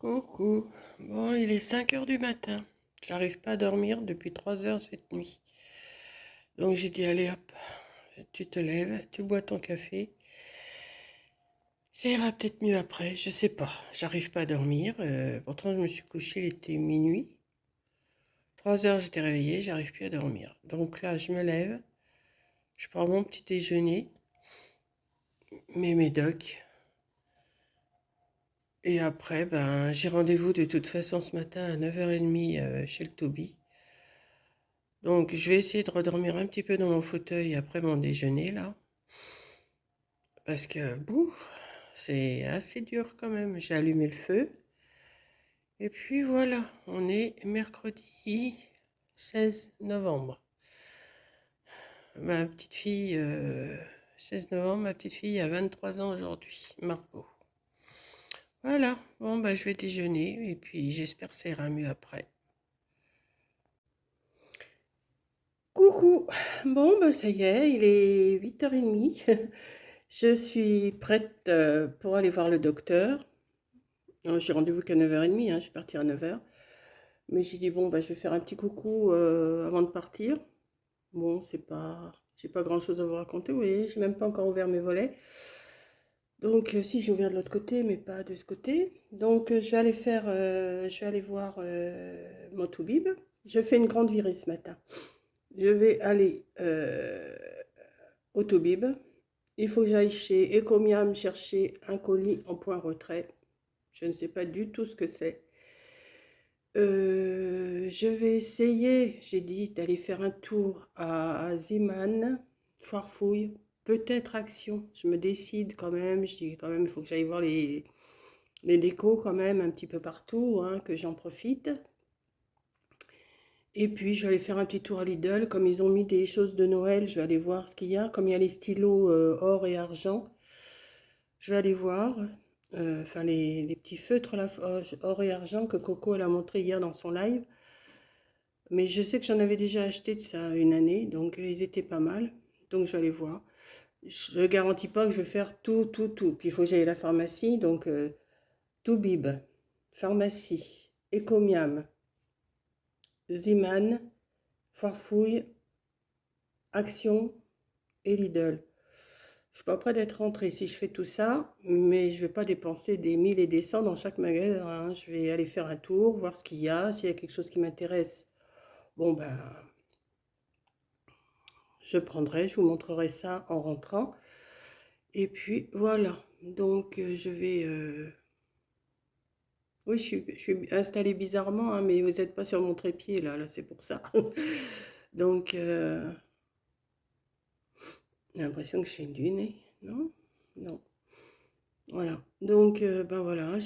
Coucou. Bon, il est 5 heures du matin. J'arrive pas à dormir depuis 3 heures cette nuit. Donc j'ai dit, allez hop, tu te lèves, tu bois ton café. Ça ira peut-être mieux après, je sais pas. J'arrive pas à dormir. Pourtant, je me suis couchée, il était minuit. 3 heures, j'étais réveillée, j'arrive plus à dormir. Donc là, je me lève, je prends mon petit déjeuner, mes médocs. Et après, ben, j'ai rendez-vous de toute façon ce matin à 9h30 chez le Toby. Donc, je vais essayer de redormir un petit peu dans mon fauteuil après mon déjeuner, là. Parce que, bouh, c'est assez dur quand même. J'ai allumé le feu. Et puis voilà, on est mercredi 16 novembre. Ma petite fille, 16 novembre, ma petite fille a 23 ans aujourd'hui, Margot. Voilà, bon, bah, je vais déjeuner et puis j'espère que ça ira mieux après. Coucou, bon, bah, ça y est, il est 8h30. Je suis prête pour aller voir le docteur. J'ai rendez-vous qu'à 9h30, hein, je suis partie à 9h. Mais j'ai dit, bon, bah, je vais faire un petit coucou avant de partir. Bon, j'ai pas grand-chose à vous raconter, vous voyez, j'ai même pas encore ouvert mes volets. Donc, si, j'ai ouvert de l'autre côté, mais pas de ce côté. Donc, je vais aller voir mon toubib. Je fais une grande virée ce matin. Je vais aller au toubib. Il faut que j'aille chez Ecomiam chercher un colis en point retrait. Je ne sais pas du tout ce que c'est. Je vais essayer, j'ai dit, d'aller faire un tour à Ziman, Foirefouille, peut-être Action. Je me décide quand même, je dis quand même, il faut que j'aille voir les décos quand même un petit peu partout, hein, que j'en profite. Et puis je vais aller faire un petit tour à Lidl, comme ils ont mis des choses de Noël, je vais aller voir ce qu'il y a, comme il y a les stylos or et argent. Je vais aller voir, enfin les petits feutres là, or et argent que Coco elle a montré hier dans son live. Mais je sais que j'en avais déjà acheté de ça une année, donc ils étaient pas mal. Donc je vais aller voir. Je ne garantis pas que je vais faire tout. Puis il faut que j'aille à la pharmacie, donc Toubib, pharmacie, Ecomiam, Ziman, Farfouille, Action et Lidl. Je suis pas près d'être rentrée si je fais tout ça, mais je vais pas dépenser des 1000 et des cents dans chaque magasin, hein. Je vais aller faire un tour, voir ce qu'il y a, s'il y a quelque chose qui m'intéresse. Bon ben, je prendrai, je vous montrerai ça en rentrant. Et puis voilà, donc je vais... Oui, je suis installée bizarrement, hein, mais vous n'êtes pas sur mon trépied là c'est pour ça. Donc, j'ai l'impression que je suis du nez, non? Non. Voilà, donc ben voilà,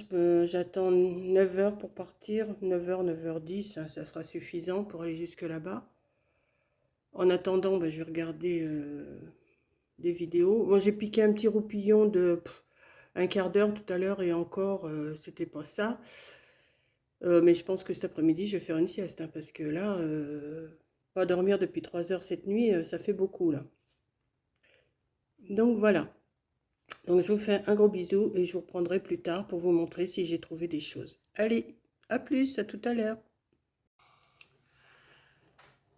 j'attends 9h pour partir, 9h, 9h10, hein, ça sera suffisant pour aller jusque là-bas. En attendant, ben, je vais regarder des vidéos. Moi, j'ai piqué un petit roupillon de un quart d'heure tout à l'heure et encore, c'était pas ça. Mais je pense que cet après-midi, je vais faire une sieste, hein, parce que là, pas dormir depuis 3 heures cette nuit, ça fait beaucoup là. Donc voilà. Donc je vous fais un gros bisou et je vous reprendrai plus tard pour vous montrer si j'ai trouvé des choses. Allez, à plus, à tout à l'heure.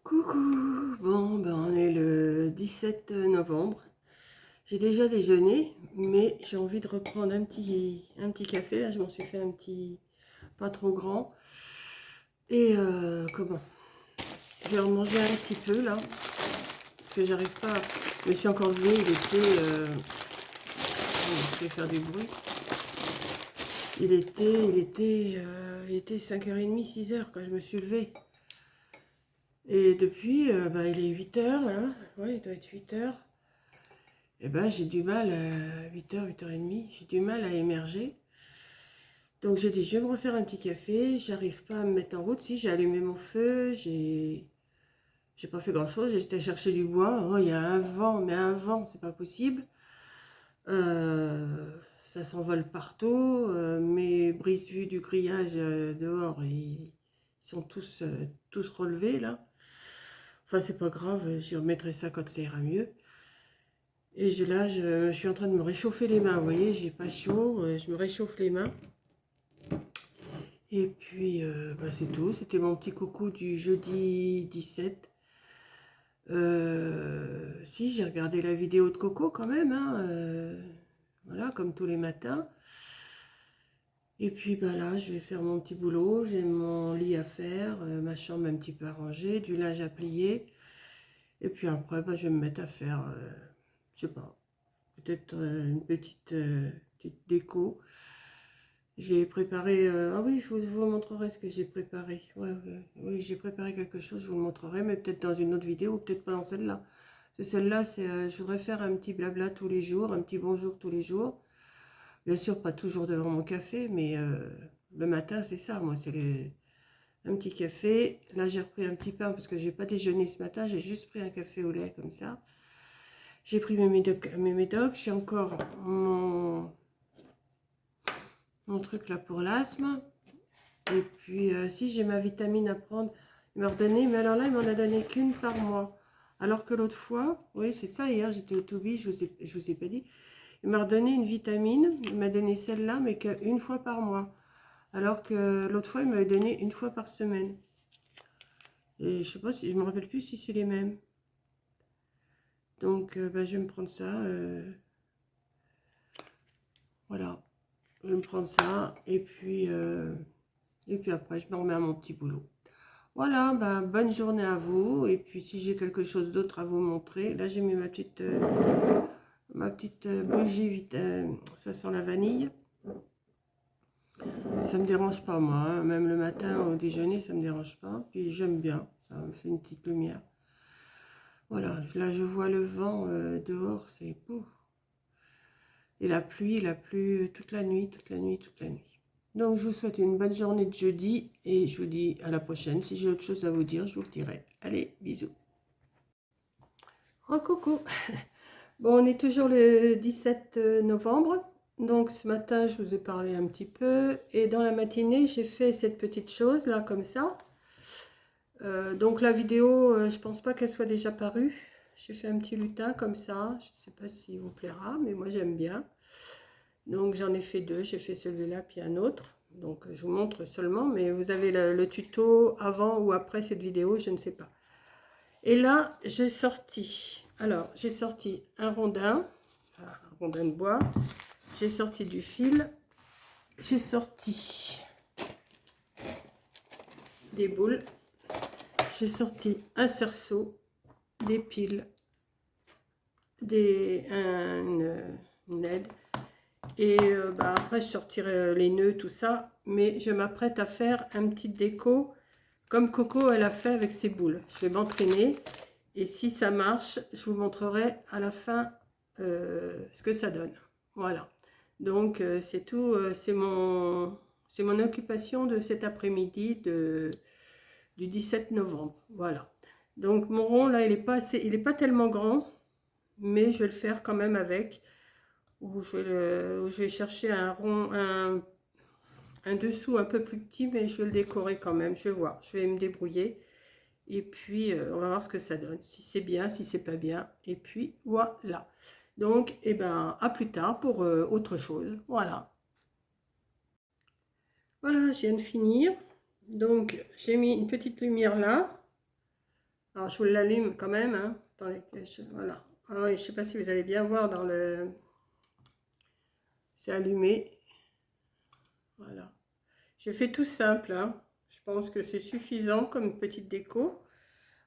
Coucou, bon, ben on est le 17 novembre. J'ai déjà déjeuné, mais j'ai envie de reprendre un petit café. Là, je m'en suis fait un petit, pas trop grand. Et comment? Je vais en manger un petit peu là, parce que j'arrive pas. Je me suis encore levée, il était. Je vais faire du bruit. Il était 5h30, 6h quand je me suis levée. Et depuis, bah, il est 8h, là. Ouais, il doit être 8h. Et ben j'ai du mal, 8h, 8h30, j'ai du mal à émerger. Donc j'ai dit, je vais me refaire un petit café. J'arrive pas à me mettre en route. Si, j'ai allumé mon feu, j'ai pas fait grand chose. J'ai été chercher du bois. Oh, il y a un vent, mais un vent, c'est pas possible. Ça s'envole partout. Mes brises-vues du grillage dehors, ils sont tous relevés là. Enfin, c'est pas grave, je remettrai ça quand ça ira mieux. Et là, je suis en train de me réchauffer les mains. Vous voyez, j'ai pas chaud, je me réchauffe les mains. Et puis, bah, c'est tout. C'était mon petit coucou du jeudi 17. Si, j'ai regardé la vidéo de Coco quand même, hein, voilà, comme tous les matins. Et puis bah là, je vais faire mon petit boulot. J'ai mon lit à faire, ma chambre un petit peu arrangée, du linge à plier. Et puis après, bah, je vais me mettre à faire, je sais pas, peut-être une petite déco. J'ai préparé, ah oui, je vous montrerai ce que j'ai préparé. Ouais, ouais, oui, j'ai préparé quelque chose, je vous le montrerai, mais peut-être dans une autre vidéo, peut-être pas dans celle-là. Celle-là, je voudrais faire un petit blabla tous les jours, un petit bonjour tous les jours. Bien sûr, pas toujours devant mon café, mais le matin, c'est ça. Moi, un petit café. Là, j'ai repris un petit pain parce que j'ai pas déjeuné ce matin. J'ai juste pris un café au lait comme ça. J'ai pris mes médocs. J'ai encore mon truc là pour l'asthme. Et puis, si j'ai ma vitamine à prendre, il m'a redonné. Mais alors là, il m'en a donné qu'une par mois. Alors que l'autre fois, oui, c'est ça. Hier, j'étais au Toby, je vous ai pas dit. Il m'a redonné une vitamine. Il m'a donné celle-là, mais qu'une fois par mois. Alors que l'autre fois, il m'avait donné une fois par semaine. Et je sais pas si je me rappelle plus si c'est les mêmes. Donc, bah, je vais me prendre ça. Voilà, je vais me prendre ça. Et puis après, je me remets à mon petit boulot. Voilà, bah, bonne journée à vous. Et puis, si j'ai quelque chose d'autre à vous montrer, là, j'ai mis ma petite bougie. Ça sent la vanille. Ça me dérange pas, moi, hein. Même le matin au déjeuner, ça me dérange pas. Puis j'aime bien, ça me fait une petite lumière. Voilà, là je vois le vent dehors, c'est pouf. Et la pluie, il a plu toute la nuit, toute la nuit, toute la nuit. Donc je vous souhaite une bonne journée de jeudi et je vous dis à la prochaine. Si j'ai autre chose à vous dire, je vous le dirai. Allez, bisous. Oh coucou. Bon, on est toujours le 17 novembre. Donc ce matin, je vous ai parlé un petit peu. Et dans la matinée, j'ai fait cette petite chose là, comme ça. Donc la vidéo, je pense pas qu'elle soit déjà parue. J'ai fait un petit lutin comme ça. Je ne sais pas s'il vous plaira, mais moi j'aime bien. Donc j'en ai fait deux. J'ai fait celui-là puis un autre. Donc je vous montre seulement, mais vous avez le tuto avant ou après cette vidéo, je ne sais pas. Et là, j'ai sorti. Alors, j'ai sorti un rondin de bois. J'ai sorti du fil. J'ai sorti des boules. J'ai sorti un cerceau, des piles, une aide. Et bah, après, je sortirai les nœuds, tout ça. Mais je m'apprête à faire un petit déco comme Coco, elle a fait avec ses boules. Je vais m'entraîner. Et si ça marche, je vous montrerai à la fin ce que ça donne. Voilà. Donc, c'est tout. C'est mon occupation de cet après-midi du 17 novembre. Voilà. Donc, mon rond, là, il est pas tellement grand. Mais je vais le faire quand même avec. Où je vais chercher un rond, un dessous un peu plus petit, mais je vais le décorer quand même. Je vais voir. Je vais me débrouiller. Et puis, on va voir ce que ça donne. Si c'est bien, si c'est pas bien. Et puis, voilà. Donc, eh ben, à plus tard pour autre chose. Voilà. Voilà, je viens de finir. Donc, j'ai mis une petite lumière là. Alors, je vous l'allume quand même, hein. Attendez, voilà. Ah oui, je sais pas si vous allez bien voir dans le... C'est allumé. Voilà. J'ai fait tout simple, hein. Je pense que c'est suffisant comme petite déco.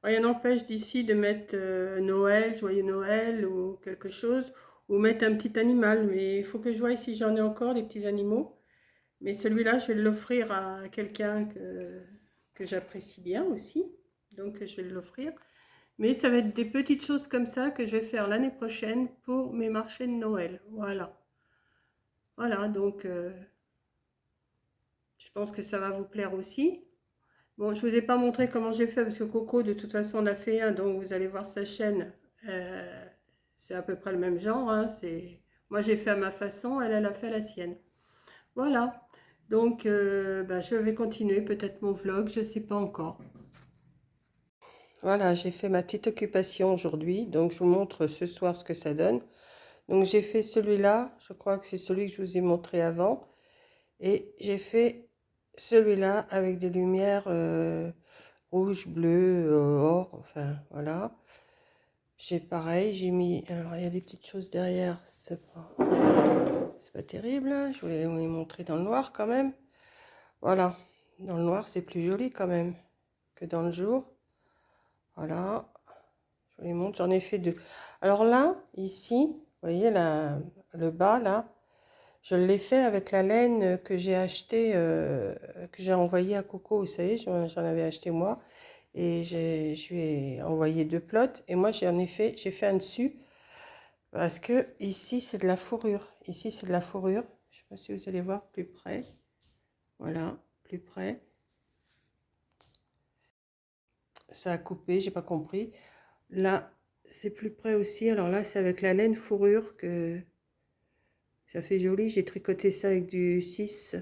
Rien n'empêche d'ici de mettre Noël, Joyeux Noël ou quelque chose, ou mettre un petit animal. Mais il faut que je voie si j'en ai encore des petits animaux. Mais celui-là, je vais l'offrir à quelqu'un que j'apprécie bien aussi. Donc, je vais l'offrir. Mais ça va être des petites choses comme ça que je vais faire l'année prochaine pour mes marchés de Noël. Voilà. Voilà, donc je pense que ça va vous plaire aussi. Bon, je ne vous ai pas montré comment j'ai fait parce que Coco, de toute façon, en a fait un. Donc, vous allez voir sa chaîne. C'est à peu près le même genre, hein. Moi, j'ai fait à ma façon. Elle a fait à la sienne. Voilà. Donc, bah, je vais continuer peut-être mon vlog. Je ne sais pas encore. Voilà, j'ai fait ma petite occupation aujourd'hui. Donc, je vous montre ce soir ce que ça donne. Donc, j'ai fait celui-là. Je crois que c'est celui que je vous ai montré avant. Et j'ai fait celui-là avec des lumières rouge, bleu, or, enfin voilà. J'ai pareil, j'ai mis, alors il y a des petites choses derrière, c'est pas terrible, hein. Je voulais vous les montrer dans le noir quand même. Voilà, dans le noir c'est plus joli quand même que dans le jour. Voilà, je vous les montre, j'en ai fait deux. Alors là, ici, vous voyez le bas là, je l'ai fait avec la laine que j'ai acheté, que j'ai envoyé à Coco, vous savez, j'en avais acheté moi. Et je lui ai envoyé deux plots. Et moi, j'ai fait un dessus. Parce que ici, c'est de la fourrure. Ici, c'est de la fourrure. Je ne sais pas si vous allez voir plus près. Voilà, plus près. Ça a coupé, j'ai pas compris. Là, c'est plus près aussi. Alors là, c'est avec la laine fourrure que ça fait joli. J'ai tricoté ça avec du 6.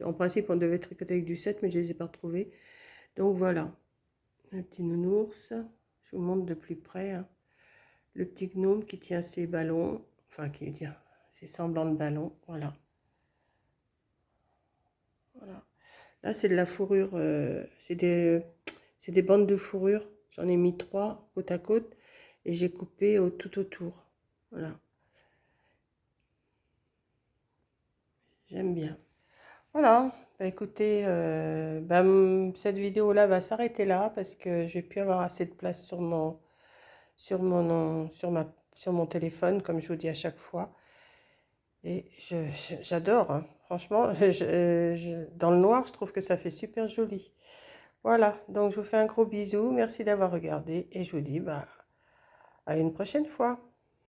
En principe, on devait tricoter avec du 7, mais je ne les ai pas retrouvés. Donc voilà, un petit nounours. Je vous montre de plus près, hein. Le petit gnome qui tient ses ballons, enfin qui tient ses semblants de ballons, voilà. Voilà. Là, c'est de la fourrure, c'est des bandes de fourrure. J'en ai mis 3 côte à côte et j'ai coupé tout autour. Voilà, j'aime bien. Voilà, bah, écoutez, cette vidéo-là va s'arrêter là parce que je vais plus avoir assez de place sur mon téléphone, comme je vous dis à chaque fois. Et j'adore, hein. Franchement, dans le noir, je trouve que ça fait super joli. Voilà, donc je vous fais un gros bisou. Merci d'avoir regardé et je vous dis bah, à une prochaine fois.